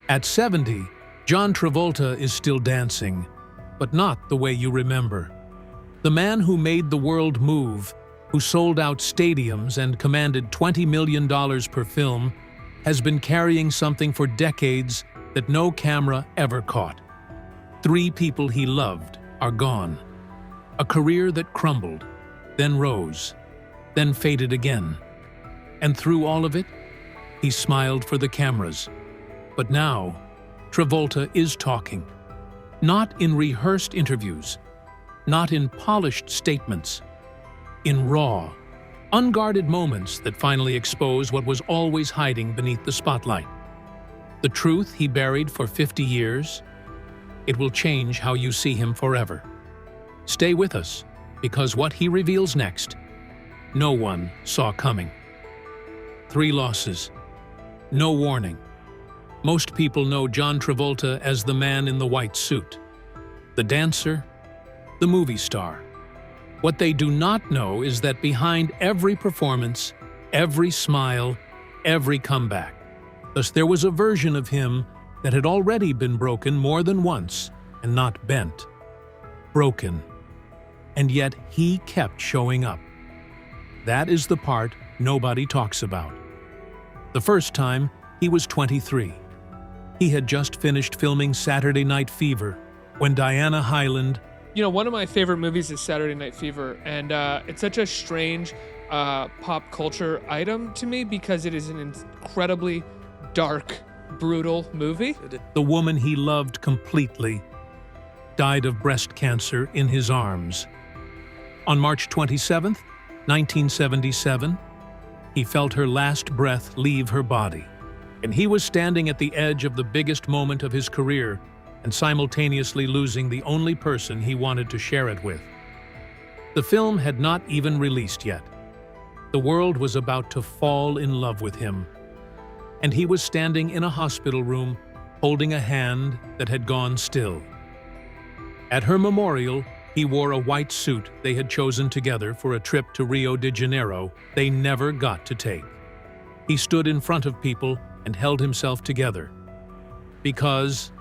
At 70, John Travolta is still dancing, but not the way you remember. The man who made the world move, who sold out stadiums and commanded $20 million per film, has been carrying something for decades that no camera ever caught. 3 people he loved are gone. A career that crumbled, then rose, then faded again. And through all of it, he smiled for the cameras. But now, Travolta is talking. Not in rehearsed interviews, not in polished statements, in raw, unguarded moments that finally expose what was always hiding beneath the spotlight. The truth he buried for 50 years, it will change how you see him forever. Stay with us, because what he reveals next, no one saw coming. 3 losses. No warning. Most people know John Travolta as the man in the white suit, the dancer, the movie star. What they do not know is that behind every performance, every smile, every comeback, thus there was a version of him that had already been broken more than once and not bent. Broken. And yet he kept showing up. That is the part nobody talks about. The first time, he was 23. He had just finished filming Saturday Night Fever when Diana Hyland... You know, one of my favorite movies is Saturday Night Fever, and it's such a strange pop culture item to me because it is an incredibly dark, brutal movie. The woman he loved completely died of breast cancer in his arms. On March 27, 1977, he felt her last breath leave her body, and he was standing at the edge of the biggest moment of his career and simultaneously losing the only person he wanted to share it with. The film had not even released yet. The world was about to fall in love with him, and he was standing in a hospital room holding a hand that had gone still. At her memorial, he wore a white suit they had chosen together for a trip to Rio de Janeiro they never got to take. He stood in front of people and held himself together. Because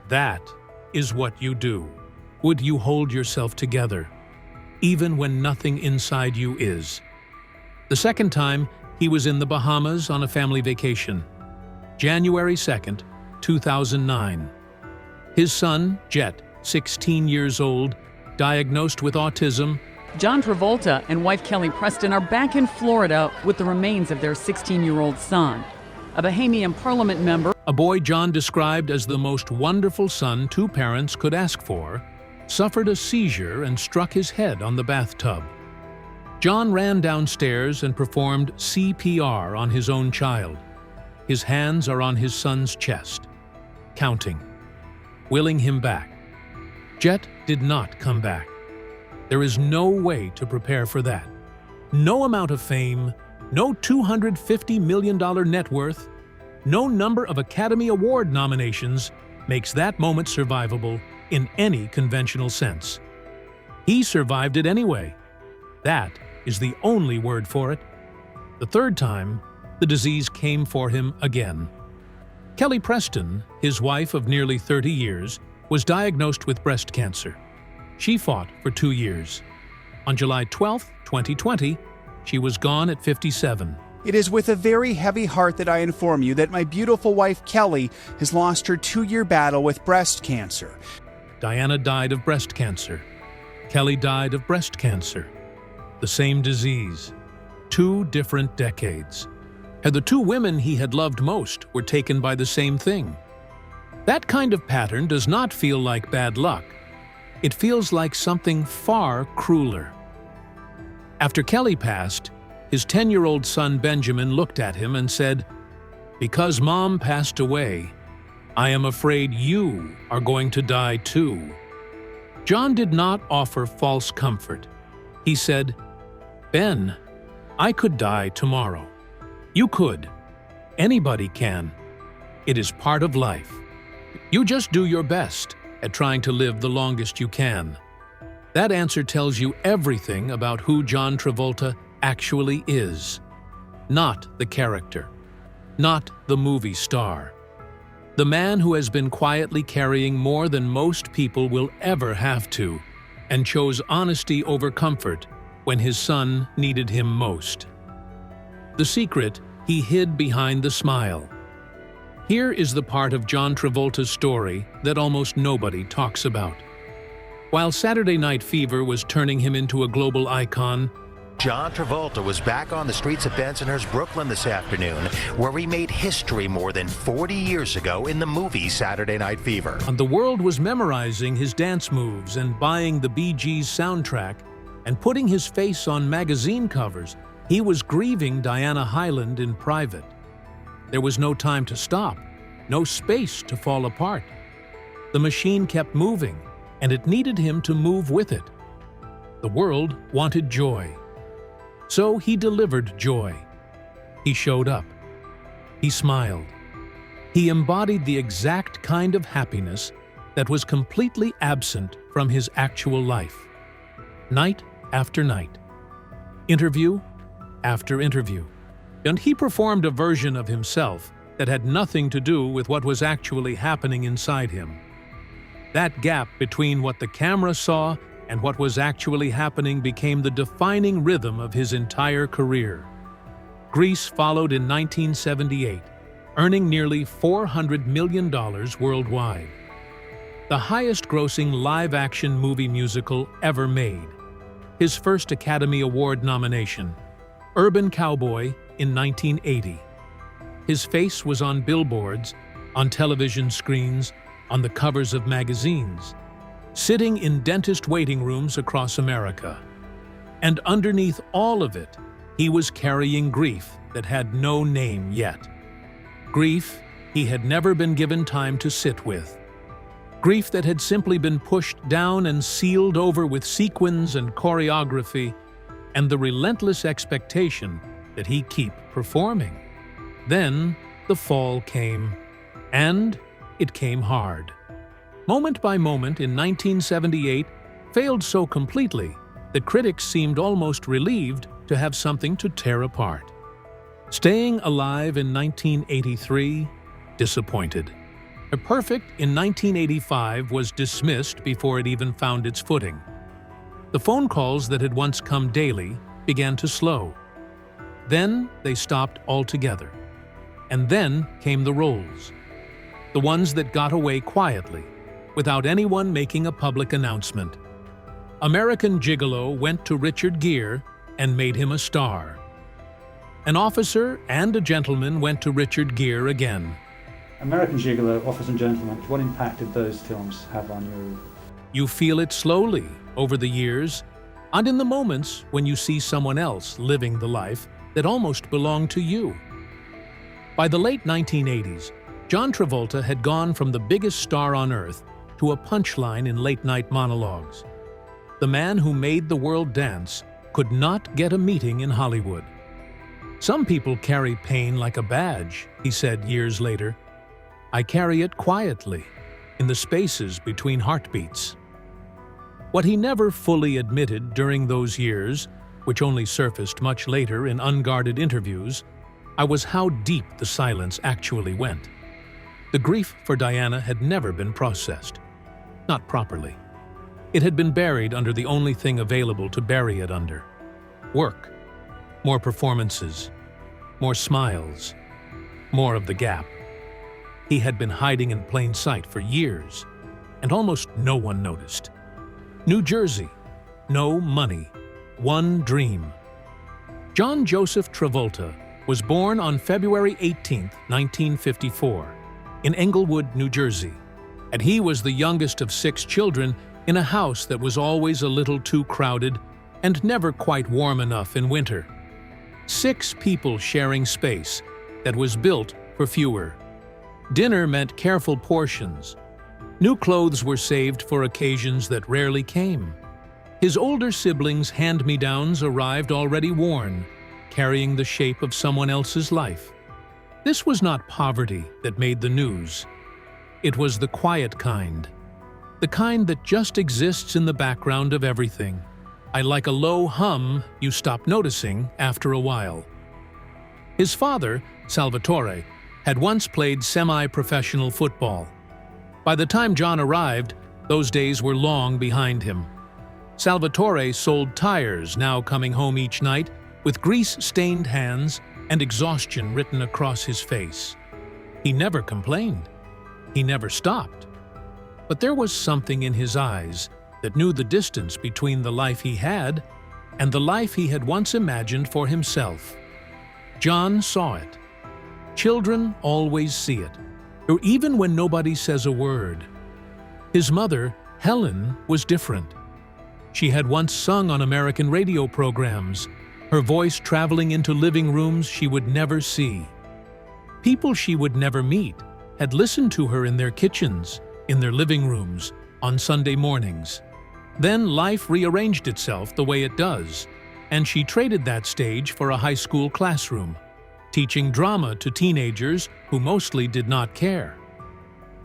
that is what you do. Would you hold yourself together, even when nothing inside you is? The second time, he was in the Bahamas on a family vacation. January 2nd, 2009. His son, Jet, 16 years old, diagnosed with autism. John Travolta and wife Kelly Preston are back in Florida with the remains of their 16-year-old son. A Bahamian parliament member, A boy John described as the most wonderful son 2 parents could ask for, suffered a seizure and struck his head on the bathtub. John ran downstairs and performed CPR on his own child. His hands are on his son's chest, counting, willing him back. Jet did not come back. There is no way to prepare for that. No amount of fame, no $250 million net worth, no number of Academy Award nominations makes that moment survivable in any conventional sense. He survived it anyway. That is the only word for it. The third time, the disease came for him again. Kelly Preston, his wife of nearly 30 years, was diagnosed with breast cancer. She fought for 2 years. On July 12, 2020, she was gone at 57. It is with a very heavy heart that I inform you that my beautiful wife Kelly has lost her 2-year battle with breast cancer. Diana died of breast cancer. Kelly died of breast cancer. The same disease. 2 different decades. And the 2 women he had loved most were taken by the same thing. That kind of pattern does not feel like bad luck. It feels like something far crueler. After Kelly passed, his 10-year-old son Benjamin looked at him and said, "Because Mom passed away, I am afraid you are going to die too." John did not offer false comfort. He said, "Ben, I could die tomorrow. You could. Anybody can. It is part of life. You just do your best at trying to live the longest you can." That answer tells you everything about who John Travolta actually is. Not the character. Not the movie star. The man who has been quietly carrying more than most people will ever have to, and chose honesty over comfort when his son needed him most. The secret he hid behind the smile. Here is the part of John Travolta's story that almost nobody talks about. While Saturday Night Fever was turning him into a global icon, John Travolta was back on the streets of Bensonhurst, Brooklyn this afternoon, where he made history more than 40 years ago in the movie Saturday Night Fever. and the world was memorizing his dance moves and buying the Bee Gees soundtrack and putting his face on magazine covers. He was grieving Diana Hyland in private. There was no time to stop, no space to fall apart. The machine kept moving, and it needed him to move with it. The world wanted joy. So he delivered joy. He showed up. He smiled. He embodied the exact kind of happiness that was completely absent from his actual life. Night after night. Interview after interview. And he performed a version of himself that had nothing to do with what was actually happening inside him. That gap between what the camera saw and what was actually happening became the defining rhythm of his entire career. Grease followed in 1978, earning nearly $400 million worldwide. The highest-grossing live-action movie musical ever made. His first Academy Award nomination, Urban Cowboy, in 1980. His face was on billboards, on television screens, on the covers of magazines, sitting in dentist waiting rooms across America. And underneath all of it, he was carrying grief that had no name yet. Grief he had never been given time to sit with. Grief that had simply been pushed down and sealed over with sequins and choreography, and the relentless expectation that he keep performing. Then the fall came, and it came hard. Moment by Moment in 1978 failed so completely that critics seemed almost relieved to have something to tear apart. Staying Alive in 1983, disappointed. A Perfect in 1985 was dismissed before it even found its footing. The phone calls that had once come daily began to slow. Then they stopped altogether. And then came the roles. The ones that got away quietly, without anyone making a public announcement. American Gigolo went to Richard Gere and made him a star. An Officer and a Gentleman went to Richard Gere again. American Gigolo, Officer and Gentleman, what impact did those films have on you? You feel it slowly over the years, and in the moments when you see someone else living the life that almost belonged to you. By the late 1980s, John Travolta had gone from the biggest star on earth to a punchline in late-night monologues. The man who made the world dance could not get a meeting in Hollywood. Some people carry pain like a badge, he said years later. I carry it quietly, in the spaces between heartbeats. What he never fully admitted during those years, which only surfaced much later in unguarded interviews, was how deep the silence actually went. The grief for Diana had never been processed. Not properly. It had been buried under the only thing available to bury it under. Work. More performances. More smiles. More of the gap. He had been hiding in plain sight for years, and almost no one noticed. New Jersey. No money. One dream. John Joseph Travolta was born on February 18, 1954, in Englewood, New Jersey, and he was the youngest of 6 children in a house that was always a little too crowded and never quite warm enough in winter. 6 people sharing space that was built for fewer. Dinner meant careful portions. New clothes were saved for occasions that rarely came. His older siblings' hand-me-downs arrived already worn, carrying the shape of someone else's life. This was not poverty that made the news. It was the quiet kind. The kind that just exists in the background of everything. Like a low hum you stop noticing after a while. His father, Salvatore, had once played semi-professional football. By the time John arrived, those days were long behind him. Salvatore sold tires, now coming home each night with grease-stained hands and exhaustion written across his face. He never complained. He never stopped. But there was something in his eyes that knew the distance between the life he had and the life he had once imagined for himself. John saw it. Children always see it, or even when nobody says a word. His mother, Helen, was different. She had once sung on American radio programs, her voice traveling into living rooms she would never see. People she would never meet had listened to her in their kitchens, in their living rooms, on Sunday mornings. Then life rearranged itself the way it does, and she traded that stage for a high school classroom, teaching drama to teenagers who mostly did not care.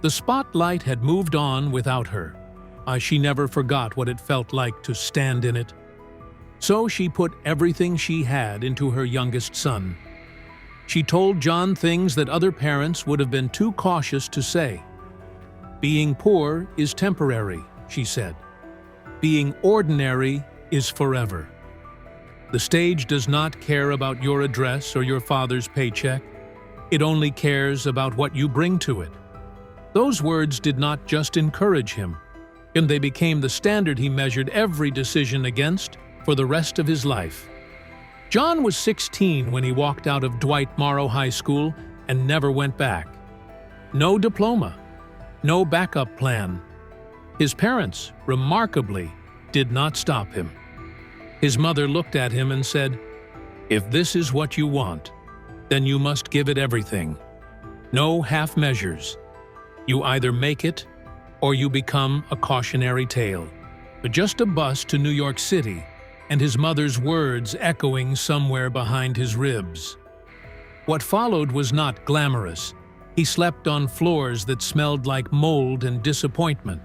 The spotlight had moved on without her. She never forgot what it felt like to stand in it. So she put everything she had into her youngest son. She told John things that other parents would have been too cautious to say. Being poor is temporary, she said. Being ordinary is forever. The stage does not care about your address or your father's paycheck. It only cares about what you bring to it. Those words did not just encourage him, and they became the standard he measured every decision against for the rest of his life. John was 16 when he walked out of Dwight Morrow High School and never went back. No diploma, no backup plan. His parents, remarkably, did not stop him. His mother looked at him and said, "If this is what you want, then you must give it everything. No half measures. You either make it or you become a cautionary tale." But just a bus to New York City, and his mother's words echoing somewhere behind his ribs. What followed was not glamorous. He slept on floors that smelled like mold and disappointment.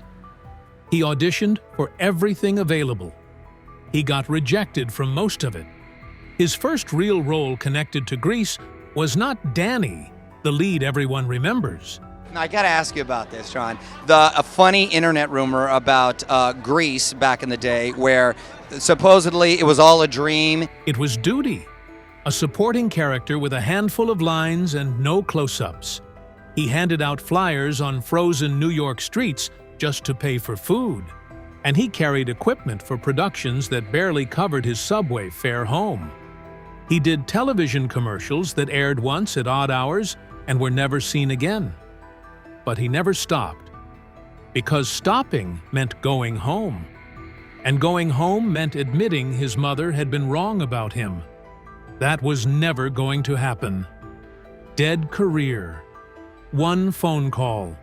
He auditioned for everything available. He got rejected from most of it. His first real role connected to Grease was not Danny, the lead everyone remembers. Now, I got to ask you about this, John. A funny internet rumor about Grease back in the day where supposedly it was all a dream. It was Duty, a supporting character with a handful of lines and no close-ups. He handed out flyers on frozen New York streets just to pay for food. And he carried equipment for productions that barely covered his subway fare home. He did television commercials that aired once at odd hours and were never seen again. But he never stopped, because stopping meant going home. And going home meant admitting his mother had been wrong about him. That was never going to happen. Dead career. One phone call.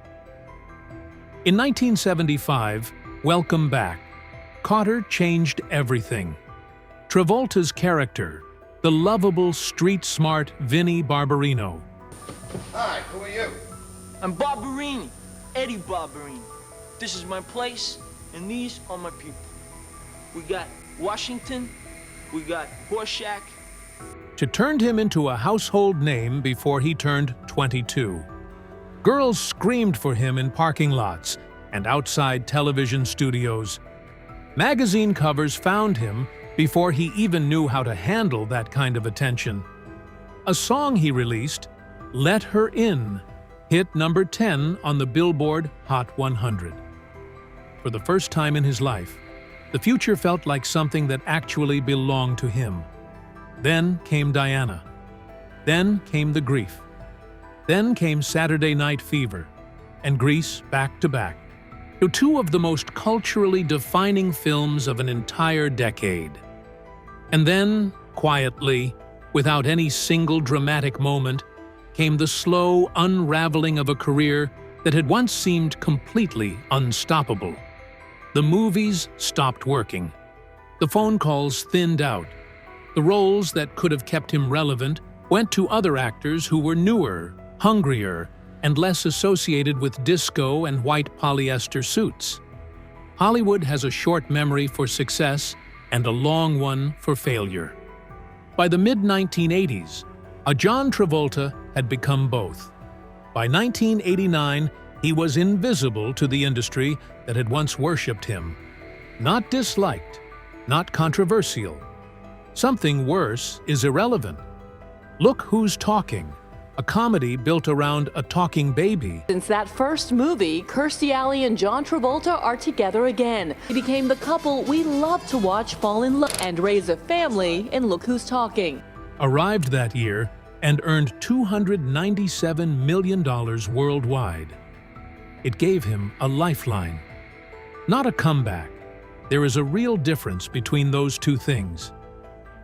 In 1975, Welcome Back, Cotter changed everything. Travolta's character, the lovable, street-smart Vinnie Barbarino. Hi, who are you? I'm Barberini, Eddie Barberini. This is my place, and these are my people. We got Washington, we got Horseshack. To turned him into a household name before he turned 22. Girls screamed for him in parking lots and outside television studios. Magazine covers found him before he even knew how to handle that kind of attention. A song he released, Let Her In, hit number 10 on the Billboard Hot 100. For the first time in his life, the future felt like something that actually belonged to him. Then came Diana. Then came the grief. Then came Saturday Night Fever and Grease back to back. Two of the most culturally defining films of an entire decade. And then, quietly, without any single dramatic moment, came the slow unraveling of a career that had once seemed completely unstoppable. The movies stopped working. The phone calls thinned out. The roles that could have kept him relevant went to other actors who were newer, hungrier, and less associated with disco and white polyester suits. Hollywood has a short memory for success and a long one for failure. By the mid-1980s, a John Travolta had become both. By 1989, he was invisible to the industry that had once worshipped him. Not disliked, not controversial. Something worse is irrelevant. Look Who's Talking, a comedy built around a talking baby. Since that first movie, Kirstie Alley and John Travolta are together again. He became the couple we love to watch fall in love and raise a family in Look Who's Talking. Arrived that year and earned $297 million worldwide. It gave him a lifeline, not a comeback. There is a real difference between those two things.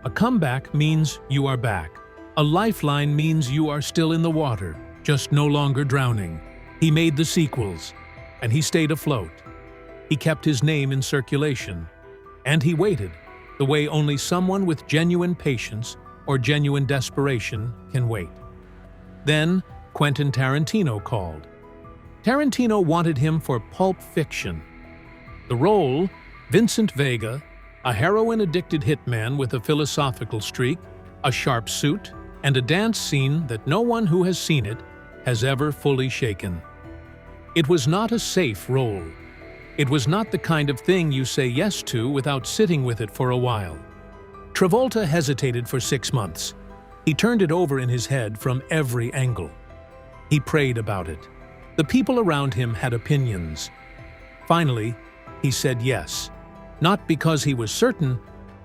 A comeback means you are back. A lifeline means you are still in the water, just no longer drowning. He made the sequels, and he stayed afloat. He kept his name in circulation, and he waited, the way only someone with genuine patience or genuine desperation can wait. Then Quentin Tarantino called. Tarantino wanted him for Pulp Fiction. The role, Vincent Vega, a heroin-addicted hitman with a philosophical streak, a sharp suit, and a dance scene that no one who has seen it has ever fully shaken. It was not a safe role. It was not the kind of thing you say yes to without sitting with it for a while. Travolta hesitated for 6 months. He turned it over in his head from every angle. He prayed about it. The people around him had opinions. Finally, he said yes, not because he was certain,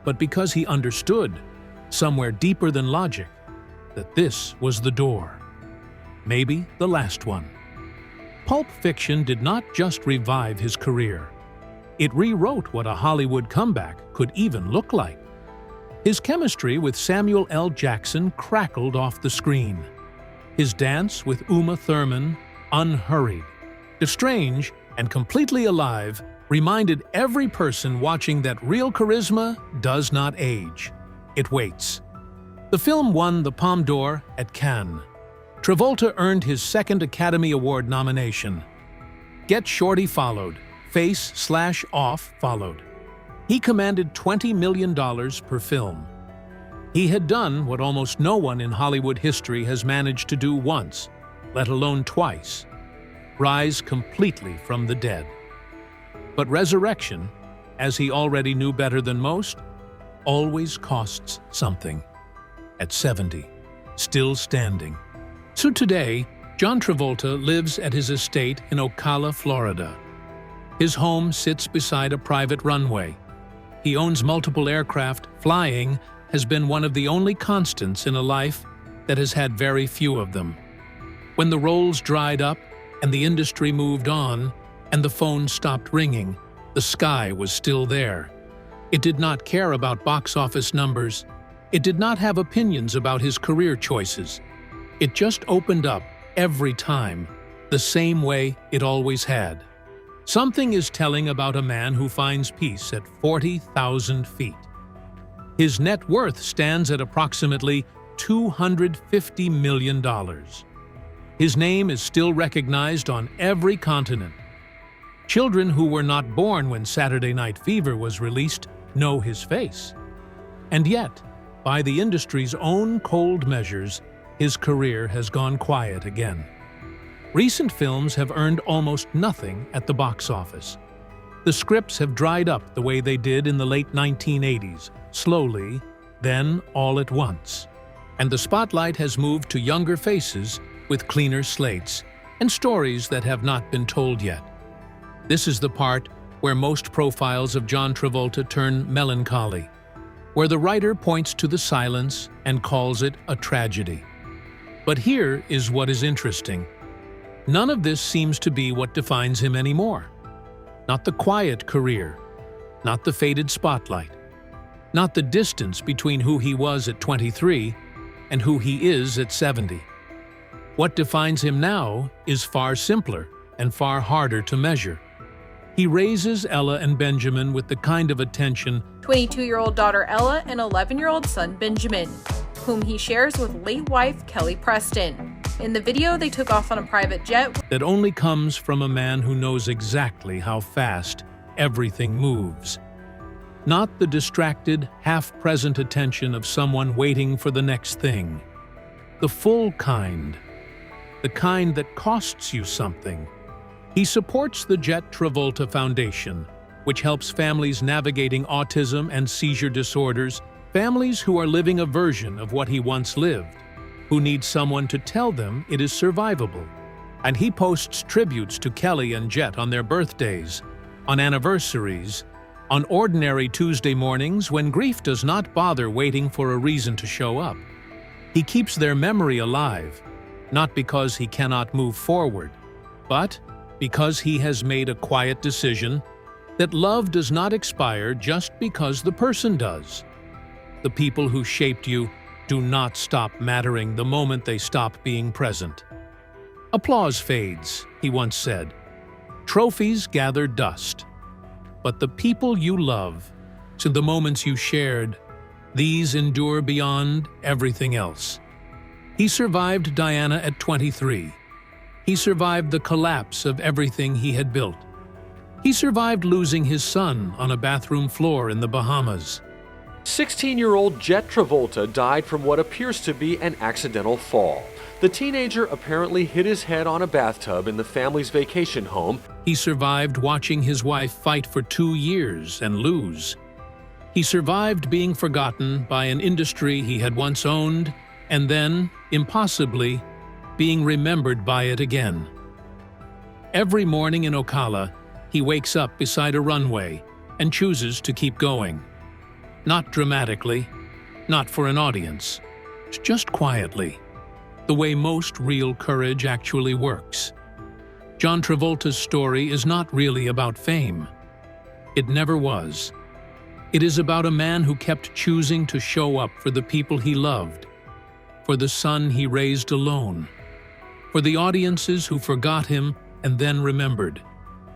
but because he understood, somewhere deeper than logic, that this was the door. Maybe the last one. Pulp Fiction did not just revive his career. It rewrote what a Hollywood comeback could even look like. His chemistry with Samuel L. Jackson crackled off the screen. His dance with Uma Thurman, unhurried, strange, and completely alive, reminded every person watching that real charisma does not age. It waits. The film won the Palme d'Or at Cannes. Travolta earned his second Academy Award nomination. Get Shorty followed. Face/Off followed. He commanded $20 million per film. He had done what almost no one in Hollywood history has managed to do once, let alone twice: rise completely from the dead. But resurrection, as he already knew better than most, always costs something. At 70, still standing. So today, John Travolta lives at his estate in Ocala, Florida. His home sits beside a private runway. He owns multiple aircraft. Flying has been one of the only constants in a life that has had very few of them. When the roles dried up and the industry moved on and the phone stopped ringing, the sky was still there. It did not care about box office numbers. It did not have opinions about his career choices. It just opened up every time, the same way it always had. Something is telling about a man who finds peace at 40,000 feet. His net worth stands at approximately $250 million. His name is still recognized on every continent. Children who were not born when Saturday Night Fever was released know his face. And yet, by the industry's own cold measures, his career has gone quiet again. Recent films have earned almost nothing at the box office. The scripts have dried up the way they did in the late 1980s, slowly, then all at once. And the spotlight has moved to younger faces with cleaner slates and stories that have not been told yet. This is the part where most profiles of John Travolta turn melancholy, where the writer points to the silence and calls it a tragedy. But here is what is interesting. None of this seems to be what defines him anymore. Not the quiet career, not the faded spotlight, not the distance between who he was at 23 and who he is at 70. What defines him now is far simpler and far harder to measure. He raises Ella and Benjamin with the kind of attention 22-year-old daughter Ella and 11-year-old son Benjamin, whom he shares with late wife Kelly Preston. In the video, they took off on a private jet that only comes from a man who knows exactly how fast everything moves. Not the distracted, half-present attention of someone waiting for the next thing. The full kind. the kind that costs you something. He supports the Jet Travolta Foundation, which helps families navigating autism and seizure disorders, families who are living a version of what he once lived, who need someone to tell them it is survivable. And he posts tributes to Kelly and Jet on their birthdays, on anniversaries, on ordinary Tuesday mornings when grief does not bother waiting for a reason to show up. He keeps their memory alive, not because he cannot move forward, but because he has made a quiet decision that love does not expire just because the person does. The people who shaped you do not stop mattering the moment they stop being present. Applause fades, he once said. Trophies gather dust. But the people you love, to the moments you shared, these endure beyond everything else. He survived Diana at 23. He survived the collapse of everything he had built. He survived losing his son on a bathroom floor in the Bahamas. 16-year-old Jet Travolta died from what appears to be an accidental fall. The teenager apparently hit his head on a bathtub in the family's vacation home. He survived watching his wife fight for 2 years and lose. He survived being forgotten by an industry he had once owned, and then, impossibly, being remembered by it again. Every morning in Ocala, he wakes up beside a runway and chooses to keep going. Not dramatically, not for an audience, just quietly, the way most real courage actually works. John Travolta's story is not really about fame. It never was. It is about a man who kept choosing to show up for the people he loved, for the son he raised alone, for the audiences who forgot him and then remembered,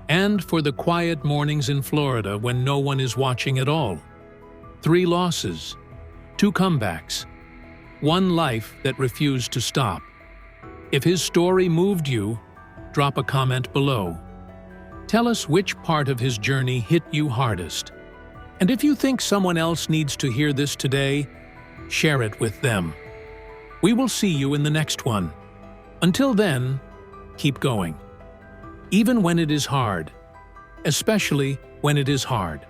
and for the quiet mornings in Florida when no one is watching at all. 3 losses, 2 comebacks, 1 life that refused to stop. If his story moved you, drop a comment below. Tell us which part of his journey hit you hardest. And if you think someone else needs to hear this today, share it with them. We will see you in the next one. Until then, keep going. Even when it is hard, especially when it is hard.